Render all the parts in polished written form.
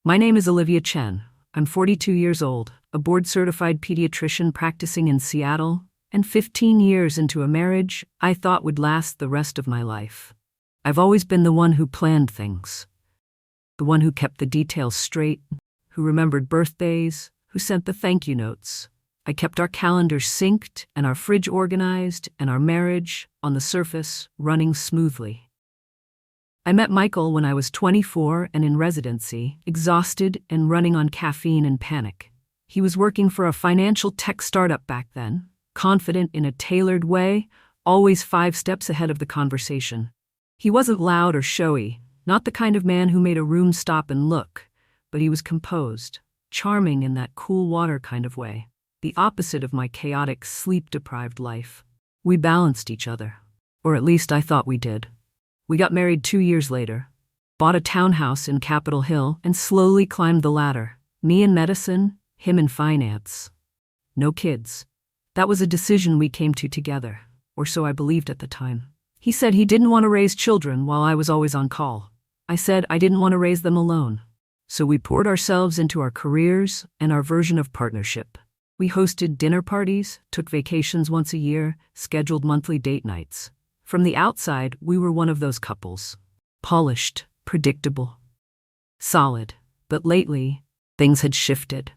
My name is Olivia Chen. I'm 42 years old, a board-certified pediatrician practicing in Seattle, and 15 years into a marriage I thought would last the rest of my life. I've always been the one who planned things, the one who kept the details straight, who remembered birthdays, who sent the thank you notes. I kept our calendars synced and our fridge organized and our marriage, on the surface, running smoothly. I met Michael when I was 24 and in residency, exhausted and running on caffeine and panic. He was working for a financial tech startup back then, confident in a tailored way, always 5 steps ahead of the conversation. He wasn't loud or showy, not the kind of man who made a room stop and look, but he was composed, charming in that cool water kind of way, the opposite of my chaotic, sleep-deprived life. We balanced each other, or at least I thought we did. We got married 2 years later, bought a townhouse in Capitol Hill, and slowly climbed the ladder. Me in medicine, him in finance. No kids. That was a decision we came to together, or so I believed at the time. He said he didn't want to raise children while I was always on call. I said I didn't want to raise them alone. So we poured ourselves into our careers and our version of partnership. We hosted dinner parties, took vacations once a year, scheduled monthly date nights. From the outside, we were one of those couples. Polished, predictable, solid. But lately, things had shifted.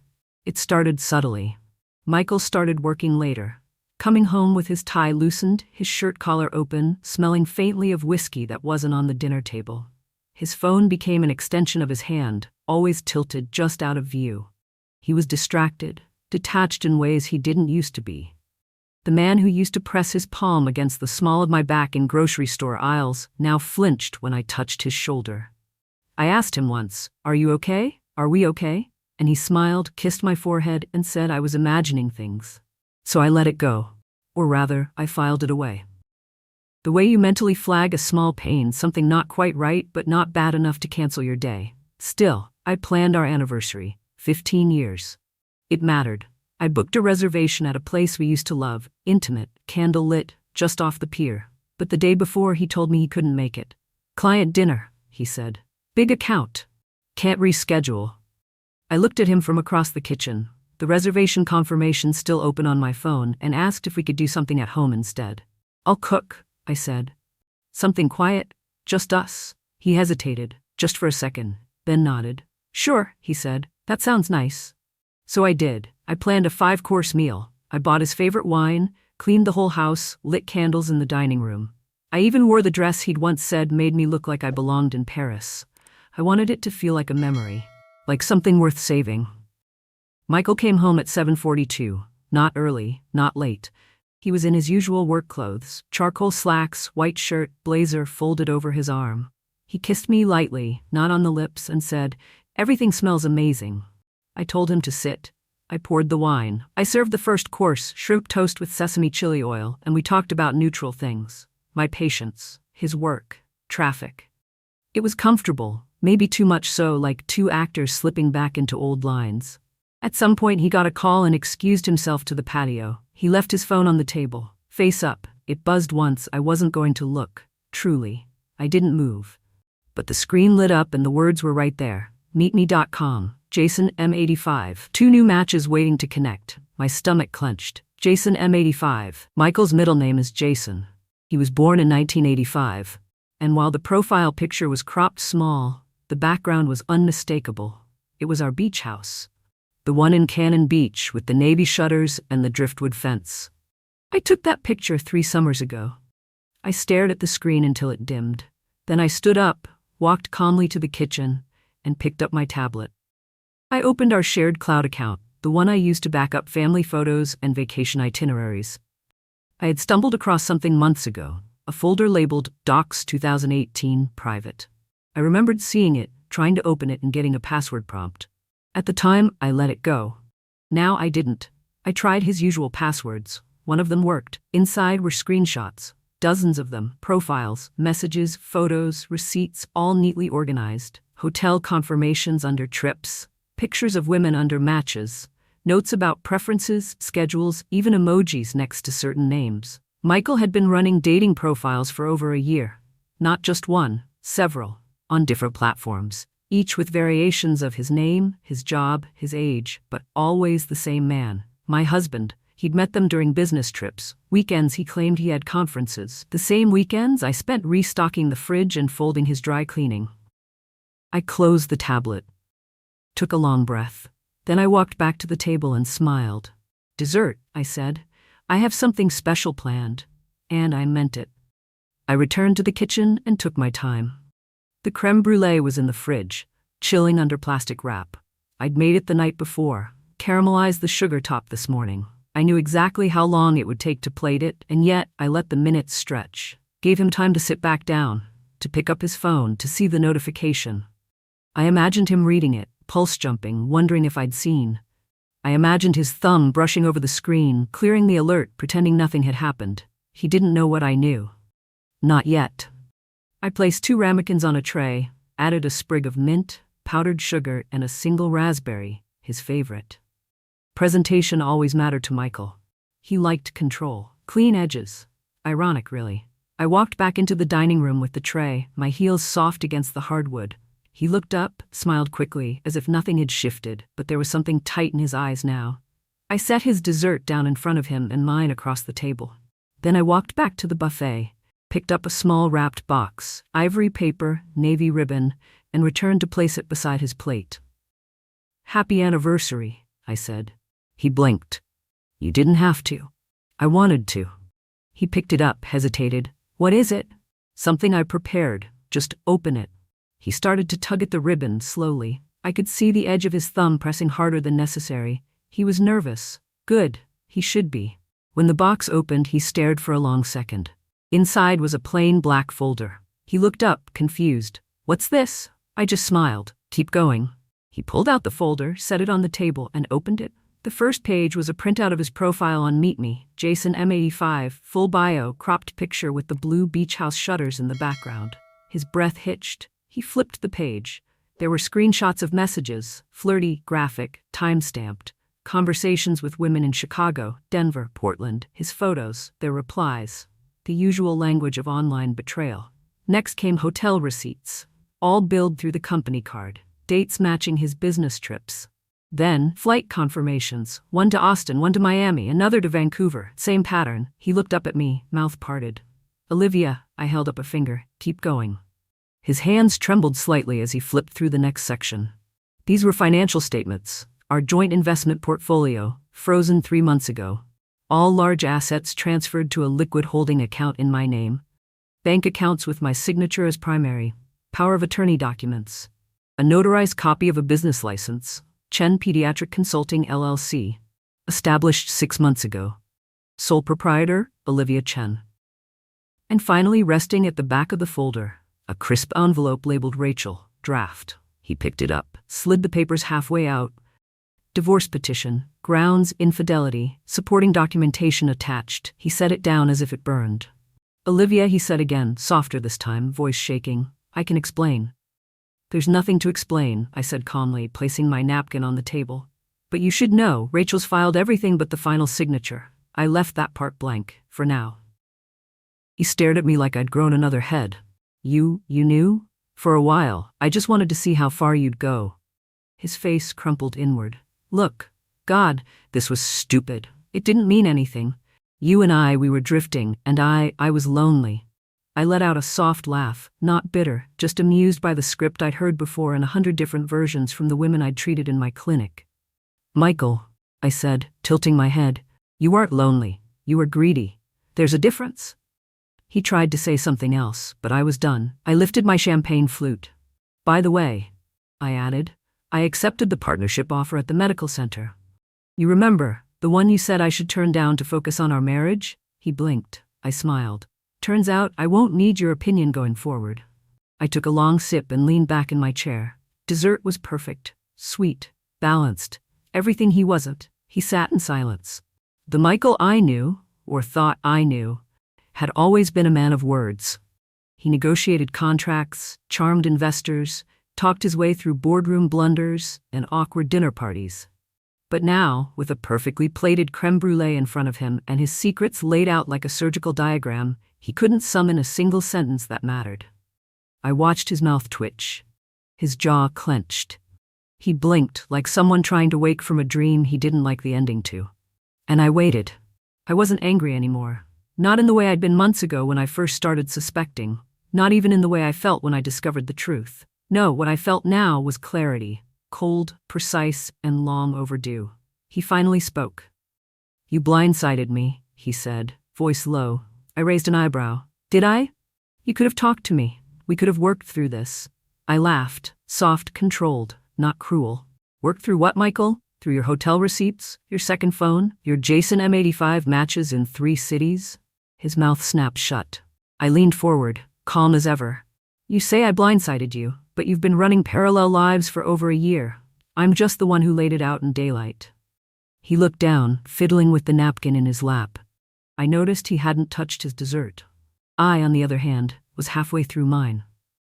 It started subtly. Michael started working later, coming home with his tie loosened, his shirt collar open, smelling faintly of whiskey that wasn't on the dinner table. His phone became an extension of his hand, always tilted just out of view. He was distracted, detached in ways he didn't used to be. The man who used to press his palm against the small of my back in grocery store aisles now flinched when I touched his shoulder. I asked him once, "Are you okay? Are we okay?" And he smiled, kissed my forehead, and said I was imagining things. So I let it go. Or rather, I filed it away. The way you mentally flag a small pain, something not quite right but not bad enough to cancel your day. Still, I planned our anniversary, 15 years. It mattered. I booked a reservation at a place we used to love, intimate, candle-lit, just off the pier. But the day before, he told me he couldn't make it. "Client dinner," he said. "Big account. Can't reschedule." I looked at him from across the kitchen, the reservation confirmation still open on my phone, and asked if we could do something at home instead. "I'll cook," I said. "Something quiet, just us." He hesitated, just for a second, then nodded. "Sure," he said. "That sounds nice." So I did. I planned a 5-course meal. I bought his favorite wine, cleaned the whole house, lit candles in the dining room. I even wore the dress he'd once said made me look like I belonged in Paris. I wanted it to feel like a memory, like something worth saving. Michael came home at 7:42, not early, not late. He was in his usual work clothes, charcoal slacks, white shirt, blazer folded over his arm. He kissed me lightly, not on the lips, and said, "Everything smells amazing." I told him to sit. I poured the wine. I served the first course, shrimp toast with sesame chili oil, and we talked about neutral things. My patients, his work, traffic. It was comfortable, maybe too much so, like 2 actors slipping back into old lines. At some point he got a call and excused himself to the patio. He left his phone on the table, face up. It buzzed once. I wasn't going to look. Truly. I didn't move. But the screen lit up and the words were right there. Meetme.com. Jason M85. 2 new matches waiting to connect. My stomach clenched. Jason M85. Michael's middle name is Jason. He was born in 1985. And while the profile picture was cropped small, the background was unmistakable. It was our beach house. The one in Cannon Beach with the navy shutters and the driftwood fence. I took that picture 3 summers ago. I stared at the screen until it dimmed. Then I stood up, walked calmly to the kitchen, and picked up my tablet. I opened our shared cloud account, the one I used to back up family photos and vacation itineraries. I had stumbled across something months ago, a folder labeled Docs 2018 Private. I remembered seeing it, trying to open it and getting a password prompt. At the time, I let it go. Now I didn't. I tried his usual passwords. One of them worked. Inside were screenshots, dozens of them, profiles, messages, photos, receipts, all neatly organized, hotel confirmations under trips, pictures of women under matches, notes about preferences, schedules, even emojis next to certain names. Michael had been running dating profiles for over a year. Not just one, several, on different platforms. each with variations of his name, his job, his age, but always the same man, my husband. He'd met them during business trips. Weekends he claimed he had conferences. The same weekends I spent restocking the fridge and folding his dry cleaning. I closed the tablet, took a long breath. Then I walked back to the table and smiled. "Dessert," I said. "I have something special planned." And I meant it. I returned to the kitchen and took my time. The crème brûlée was in the fridge, chilling under plastic wrap. I'd made it the night before, caramelized the sugar top this morning. I knew exactly how long it would take to plate it, and yet I let the minutes stretch. Gave him time to sit back down, to pick up his phone, to see the notification. I imagined him reading it, pulse jumping, wondering if I'd seen. I imagined his thumb brushing over the screen, clearing the alert, pretending nothing had happened. He didn't know what I knew. Not yet. I placed 2 ramekins on a tray, added a sprig of mint, powdered sugar, and a single raspberry, his favorite. Presentation always mattered to Michael. He liked control, clean edges. Ironic, really. I walked back into the dining room with the tray, my heels soft against the hardwood. He looked up, smiled quickly, as if nothing had shifted, but there was something tight in his eyes now. I set his dessert down in front of him and mine across the table. Then I walked back to the buffet, picked up a small wrapped box, ivory paper, navy ribbon, and returned to place it beside his plate. "Happy anniversary," I said. He blinked. "You didn't have to." "I wanted to." He picked it up, hesitated. "What is it?" "Something I prepared. Just open it." He started to tug at the ribbon slowly. I could see the edge of his thumb pressing harder than necessary. He was nervous. Good. He should be. When the box opened, he stared for a long second. Inside was a plain black folder. He looked up, confused. "What's this?" I just smiled. "Keep going." He pulled out the folder, set it on the table, and opened it. The first page was a printout of his profile on Meet Me, Jason M85, full bio, cropped picture with the blue beach house shutters in the background. His breath hitched. He flipped the page. There were screenshots of messages, flirty, graphic, time-stamped. Conversations with women in Chicago, Denver, Portland. His photos, their replies. The usual language of online betrayal. Next came hotel receipts, all billed through the company card. Dates matching his business trips. Then, flight confirmations, one to Austin, one to Miami, another to Vancouver, same pattern. He looked up at me, mouth parted. "Olivia," I held up a finger, "keep going." His hands trembled slightly as he flipped through the next section. These were financial statements, our joint investment portfolio, frozen 3 months ago. All large assets transferred to a liquid holding account in my name. Bank accounts with my signature as primary. Power of attorney documents. A notarized copy of a business license. Chen Pediatric Consulting LLC. Established 6 months ago. Sole proprietor, Olivia Chen. And finally, resting at the back of the folder, a crisp envelope labeled Rachel, draft. He picked it up, slid the papers halfway out. Divorce petition, grounds, infidelity, supporting documentation attached. He set it down as if it burned. "Olivia," he said again, softer this time, voice shaking. "I can explain." "There's nothing to explain," I said calmly, placing my napkin on the table. "But you should know, Rachel's filed everything but the final signature. I left that part blank, for now." He stared at me like I'd grown another head. You knew?" "For a while. I just wanted to see how far you'd go." His face crumpled inward. "Look, God, this was stupid. It didn't mean anything. You and we were drifting, and I was lonely." I let out a soft laugh, not bitter, just amused by the script I'd heard before in 100 different versions from the women I'd treated in my clinic. "Michael," I said, tilting my head, "you aren't lonely. You are greedy. There's a difference." He tried to say something else, but I was done. I lifted my champagne flute. "By the way," I added, "I accepted the partnership offer at the medical center. You remember, the one you said I should turn down to focus on our marriage?" He blinked. I smiled. "Turns out I won't need your opinion going forward." I took a long sip and leaned back in my chair. Dessert was perfect, sweet, balanced, everything he wasn't. He sat in silence. The Michael I knew, or thought I knew, had always been a man of words. He negotiated contracts, charmed investors, talked his way through boardroom blunders and awkward dinner parties. But now, with a perfectly plated crème brûlée in front of him and his secrets laid out like a surgical diagram, he couldn't summon a single sentence that mattered. I watched his mouth twitch. His jaw clenched. He blinked like someone trying to wake from a dream he didn't like the ending to. And I waited. I wasn't angry anymore. Not in the way I'd been months ago when I first started suspecting. Not even in the way I felt when I discovered the truth. No, what I felt now was clarity. Cold, precise, and long overdue. He finally spoke. "You blindsided me," he said, voice low. I raised an eyebrow. "Did I? You could have talked to me. We could have worked through this." I laughed, soft, controlled, not cruel. "Worked through what, Michael? Through your hotel receipts? Your second phone? Your Jason M85 matches in 3 cities? His mouth snapped shut. I leaned forward, calm as ever. "You say I blindsided you, but you've been running parallel lives for over a year. I'm just the one who laid it out in daylight." He looked down, fiddling with the napkin in his lap. I noticed he hadn't touched his dessert. I, on the other hand, was halfway through mine.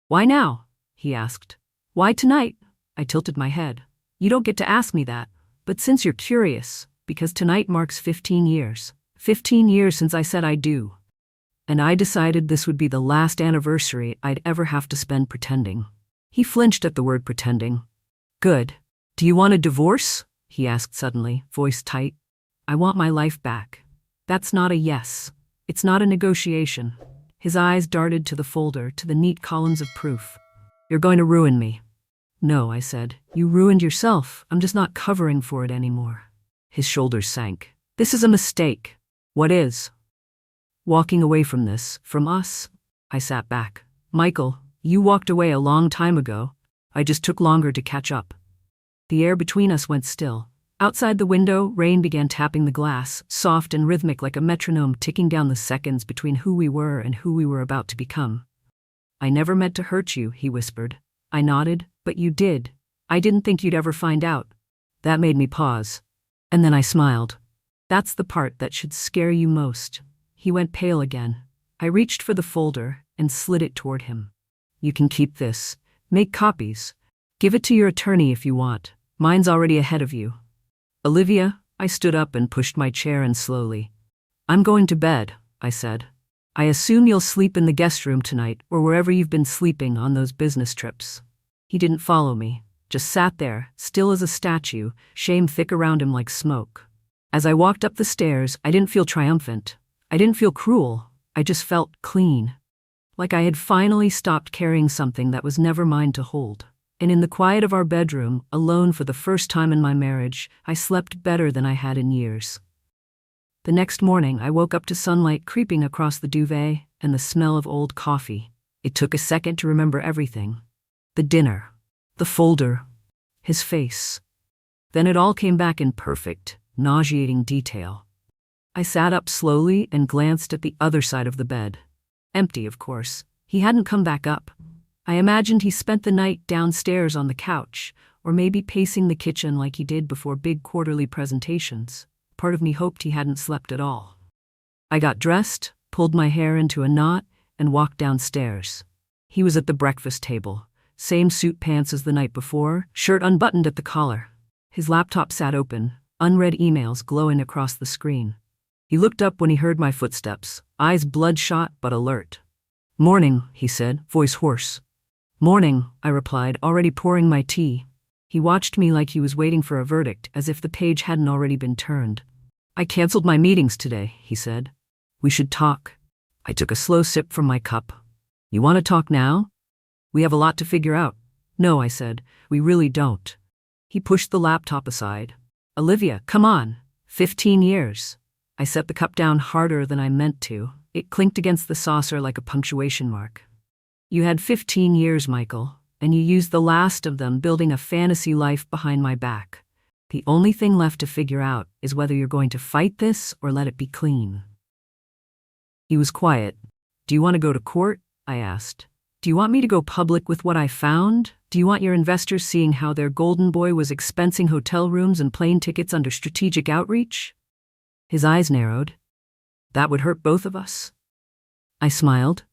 "Why now?" he asked. "Why tonight?" I tilted my head. "You don't get to ask me that. But since you're curious, because tonight marks 15 years. 15 years since I said I do. And I decided this would be the last anniversary I'd ever have to spend pretending." He flinched at the word pretending. "Good. Do you want a divorce?" he asked suddenly, voice tight. "I want my life back." That's not a yes. It's not a negotiation. His eyes darted to the folder, to the neat columns of proof. "You're going to ruin me." "No," I said. "You ruined yourself. I'm just not covering for it anymore." His shoulders sank. "This is a mistake." "What is?" "Walking away from this, from us." I sat back. "Michael, you walked away a long time ago. I just took longer to catch up." The air between us went still. Outside the window, rain began tapping the glass, soft and rhythmic like a metronome ticking down the seconds between who we were and who we were about to become. "I never meant to hurt you," he whispered. I nodded. "But you did. I didn't think you'd ever find out." That made me pause. And then I smiled. "That's the part that should scare you most." He went pale again. I reached for the folder and slid it toward him. "You can keep this. Make copies. Give it to your attorney if you want. Mine's already ahead of you." "Olivia," I stood up and pushed my chair in slowly. "I'm going to bed," I said. "I assume you'll sleep in the guest room tonight or wherever you've been sleeping on those business trips." He didn't follow me, just sat there, still as a statue, shame thick around him like smoke. As I walked up the stairs, I didn't feel triumphant. I didn't feel cruel. I just felt clean. Like I had finally stopped carrying something that was never mine to hold. And in the quiet of our bedroom, alone for the first time in my marriage, I slept better than I had in years. The next morning, I woke up to sunlight creeping across the duvet and the smell of old coffee. It took a second to remember everything. The dinner. The folder. His face. Then it all came back in perfect, nauseating detail. I sat up slowly and glanced at the other side of the bed. Empty, of course. He hadn't come back up. I imagined he spent the night downstairs on the couch, or maybe pacing the kitchen like he did before big quarterly presentations. Part of me hoped he hadn't slept at all. I got dressed, pulled my hair into a knot, and walked downstairs. He was at the breakfast table. Same suit pants as the night before, shirt unbuttoned at the collar. His laptop sat open, unread emails glowing across the screen. He looked up when he heard my footsteps, eyes bloodshot but alert. "Morning," he said, voice hoarse. "Morning," I replied, already pouring my tea. He watched me like he was waiting for a verdict, as if the page hadn't already been turned. "I canceled my meetings today," he said. "We should talk." I took a slow sip from my cup. "You want to talk now? We have a lot to figure out." "No," I said, "we really don't." He pushed the laptop aside. "Olivia, come on. 15 years. I set the cup down harder than I meant to. It clinked against the saucer like a punctuation mark. "You had 15 years, Michael, and you used the last of them building a fantasy life behind my back. The only thing left to figure out is whether you're going to fight this or let it be clean." He was quiet. "Do you want to go to court?" I asked. "Do you want me to go public with what I found? Do you want your investors seeing how their golden boy was expensing hotel rooms and plane tickets under strategic outreach?" His eyes narrowed. "That would hurt both of us." I smiled.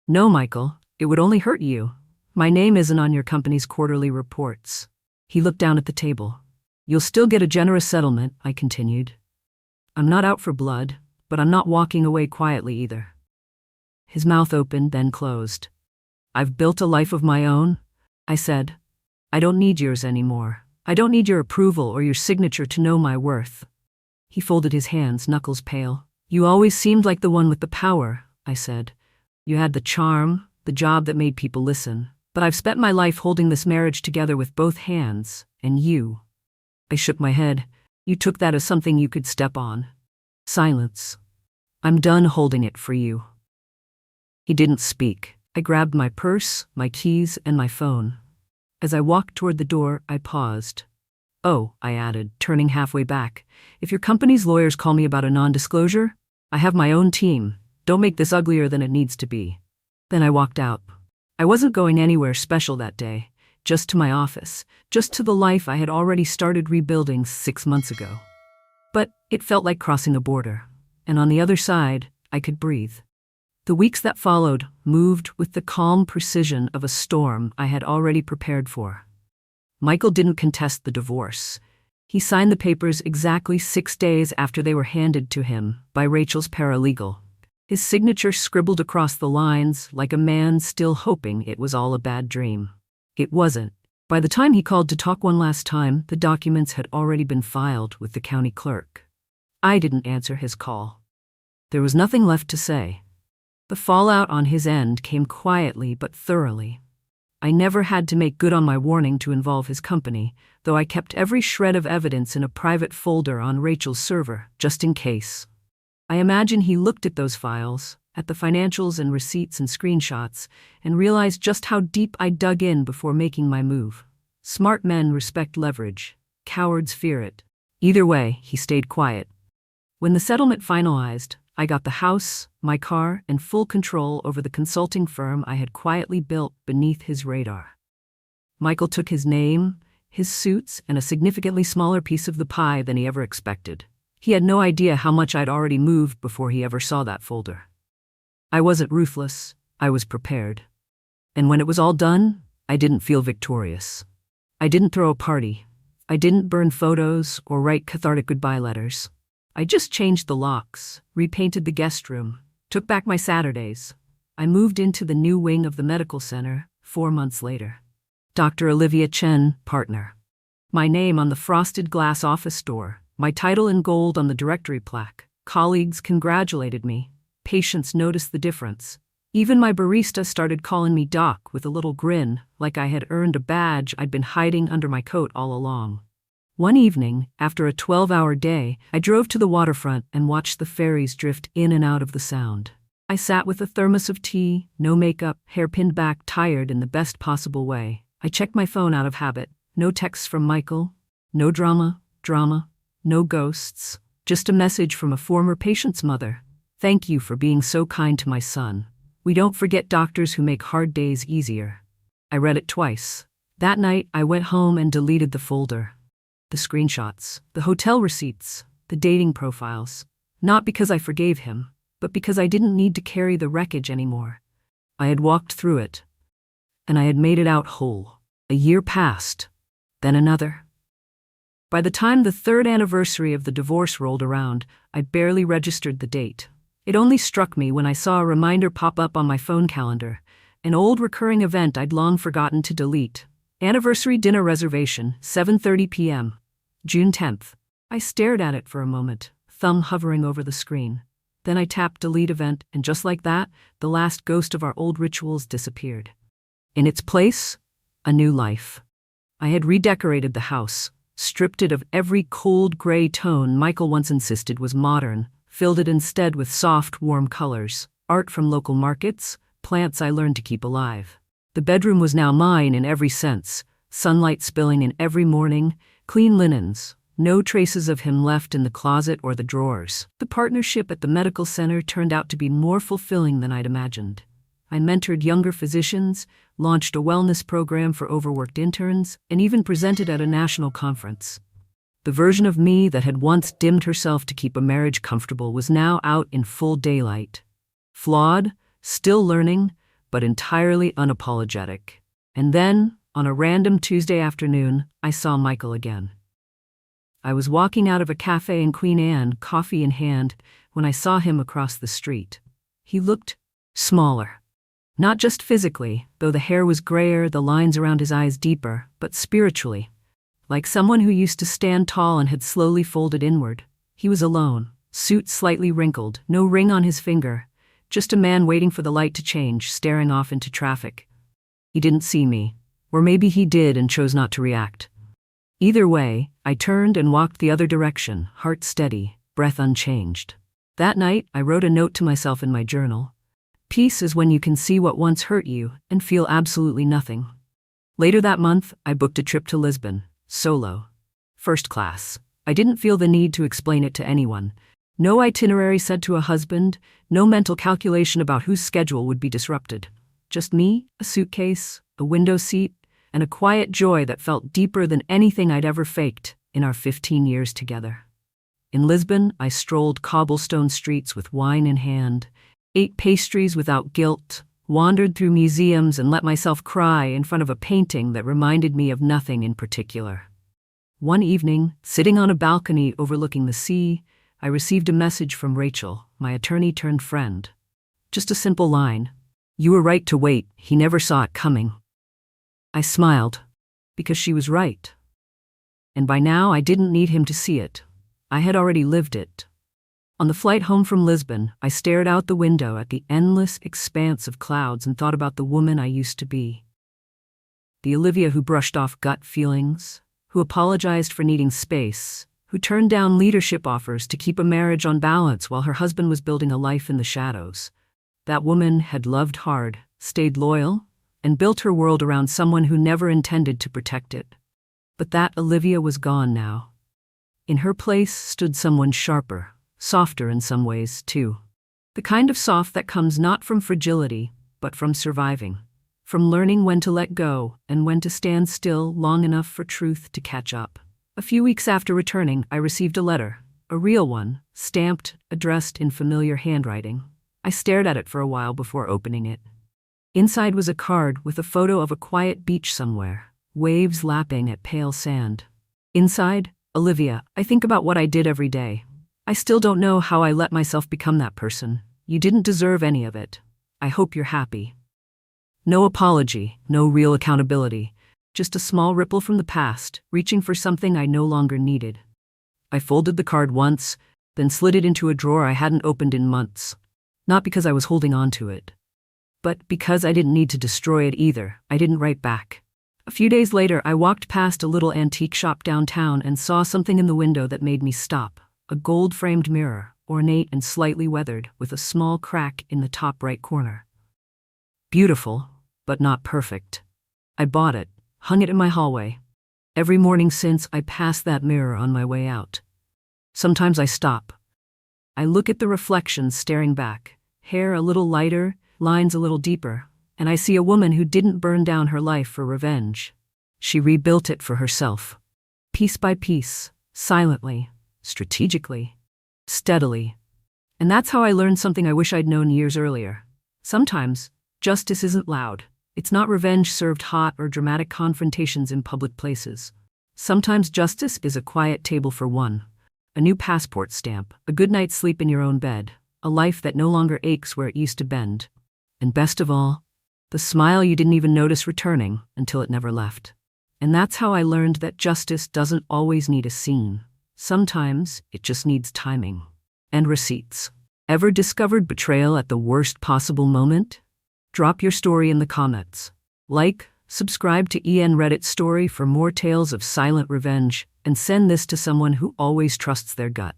"No, Michael, it would only hurt you. My name isn't on your company's quarterly reports." He looked down at the table. "You'll still get a generous settlement," I continued. "I'm not out for blood, but I'm not walking away quietly either." His mouth opened, then closed. "I've built a life of my own," I said, I don't need yours anymore. I don't need your approval or your signature to know my worth. He folded his hands, knuckles pale. You always seemed like the one with the power, I said. You had the charm, the job that made people listen. But I've spent my life holding this marriage together with both hands, and you. I shook my head. You took that as something you could step on. Silence. I'm done holding it for you. He didn't speak. I grabbed my purse, my keys, and my phone. As I walked toward the door, I paused. Oh, I added, turning halfway back. If your company's lawyers call me about a non-disclosure, I have my own team. Don't make this uglier than it needs to be. Then I walked out. I wasn't going anywhere special that day, just to my office, just to the life I had already started rebuilding 6 months ago. But it felt like crossing a border, and on the other side, I could breathe. The weeks that followed moved with the calm precision of a storm I had already prepared for. Michael didn't contest the divorce. He signed the papers exactly 6 days after they were handed to him by Rachel's paralegal. His signature scribbled across the lines like a man still hoping it was all a bad dream. It wasn't. By the time he called to talk one last time, the documents had already been filed with the county clerk. I didn't answer his call. There was nothing left to say. The fallout on his end came quietly but thoroughly. I never had to make good on my warning to involve his company, though I kept every shred of evidence in a private folder on Rachel's server, just in case. I imagine he looked at those files, at the financials and receipts and screenshots, and realized just how deep I dug in before making my move. Smart men respect leverage. Cowards fear it. Either way, he stayed quiet. When the settlement finalized, I got the house, my car, and full control over the consulting firm I had quietly built beneath his radar. Michael took his name, his suits, and a significantly smaller piece of the pie than he ever expected. He had no idea how much I'd already moved before he ever saw that folder. I wasn't ruthless, I was prepared. And when it was all done, I didn't feel victorious. I didn't throw a party. I didn't burn photos or write cathartic goodbye letters. I just changed the locks, repainted the guest room, took back my Saturdays. I moved into the new wing of the medical center 4 months later. Dr. Olivia Chen, partner. My name on the frosted glass office door, my title in gold on the directory plaque. Colleagues congratulated me. Patients noticed the difference. Even my barista started calling me Doc with a little grin, like I had earned a badge I'd been hiding under my coat all along. One evening, after a 12-hour day, I drove to the waterfront and watched the ferries drift in and out of the Sound. I sat with a thermos of tea, no makeup, hair pinned back, tired in the best possible way. I checked my phone out of habit. No texts from Michael. No drama. No ghosts. Just a message from a former patient's mother. Thank you for being so kind to my son. We don't forget doctors who make hard days easier. I read it twice. That night, I went home and deleted the folder. The screenshots, the hotel receipts, the dating profiles. Not because I forgave him, but because I didn't need to carry the wreckage anymore. I had walked through it, and I had made it out whole. A year passed, then another. By the time the 3rd anniversary of the divorce rolled around, I barely registered the date. It only struck me when I saw a reminder pop up on my phone calendar, an old recurring event I'd long forgotten to delete. Anniversary dinner reservation, 7:30 p.m., June 10th. I stared at it for a moment, thumb hovering over the screen. Then I tapped delete event, and just like that, the last ghost of our old rituals disappeared. In its place, a new life. I had redecorated the house, stripped it of every cold gray tone Michael once insisted was modern, filled it instead with soft, warm colors, art from local markets, plants I learned to keep alive. The bedroom was now mine in every sense, sunlight spilling in every morning, clean linens, no traces of him left in the closet or the drawers. The partnership at the medical center turned out to be more fulfilling than I'd imagined. I mentored younger physicians, launched a wellness program for overworked interns, and even presented at a national conference. The version of me that had once dimmed herself to keep a marriage comfortable was now out in full daylight. Flawed, still learning, but entirely unapologetic. And then, on a random Tuesday afternoon, I saw Michael again. I was walking out of a cafe in Queen Anne, coffee in hand, when I saw him across the street. He looked smaller. Not just physically, though the hair was grayer, the lines around his eyes deeper, but spiritually. Like someone who used to stand tall and had slowly folded inward. He was alone, suit slightly wrinkled, no ring on his finger, just a man waiting for the light to change, staring off into traffic. He didn't see me, or maybe he did and chose not to react. Either way, I turned and walked the other direction, heart steady, breath unchanged. That night, I wrote a note to myself in my journal. Peace is when you can see what once hurt you and feel absolutely nothing. Later that month, I booked a trip to Lisbon, solo. First class. I didn't feel the need to explain it to anyone. No itinerary said to a husband, no mental calculation about whose schedule would be disrupted. Just me, a suitcase, a window seat, and a quiet joy that felt deeper than anything I'd ever faked in our 15 years together. In Lisbon, I strolled cobblestone streets with wine in hand, ate pastries without guilt, wandered through museums and let myself cry in front of a painting that reminded me of nothing in particular. One evening, sitting on a balcony overlooking the sea, I received a message from Rachel, my attorney-turned-friend. Just a simple line. "You were right to wait, he never saw it coming." I smiled, because she was right. And by now I didn't need him to see it. I had already lived it. On the flight home from Lisbon, I stared out the window at the endless expanse of clouds and thought about the woman I used to be. The Olivia who brushed off gut feelings, who apologized for needing space, who turned down leadership offers to keep a marriage on balance while her husband was building a life in the shadows. That woman had loved hard, stayed loyal, and built her world around someone who never intended to protect it. But that Olivia was gone now. In her place stood someone sharper, softer in some ways, too. The kind of soft that comes not from fragility, but from surviving. From learning when to let go and when to stand still long enough for truth to catch up. A few weeks after returning, I received a letter, a real one, stamped, addressed in familiar handwriting. I stared at it for a while before opening it. Inside was a card with a photo of a quiet beach somewhere, waves lapping at pale sand. Inside, Olivia, I think about what I did every day. I still don't know how I let myself become that person. You didn't deserve any of it. I hope you're happy. No apology, no real accountability, just a small ripple from the past, reaching for something I no longer needed. I folded the card once, then slid it into a drawer I hadn't opened in months. Not because I was holding on to it, but because I didn't need to destroy it either. I didn't write back. A few days later, I walked past a little antique shop downtown and saw something in the window that made me stop. A gold-framed mirror, ornate and slightly weathered, with a small crack in the top right corner. Beautiful, but not perfect. I bought it, hung it in my hallway. Every morning since, I passed that mirror on my way out. Sometimes I stop. I look at the reflections staring back, hair a little lighter, lines a little deeper, and I see a woman who didn't burn down her life for revenge. She rebuilt it for herself. Piece by piece, silently, strategically, steadily. And that's how I learned something I wish I'd known years earlier. Sometimes, justice isn't loud. It's not revenge served hot or dramatic confrontations in public places. Sometimes justice is a quiet table for one. A new passport stamp, a good night's sleep in your own bed, a life that no longer aches where it used to bend. And best of all, the smile you didn't even notice returning until it never left. And that's how I learned that justice doesn't always need a scene. Sometimes it just needs timing. And receipts. Ever discovered betrayal at the worst possible moment? Drop your story in the comments. Like, subscribe to EN Reddit Story for more tales of silent revenge, and send this to someone who always trusts their gut.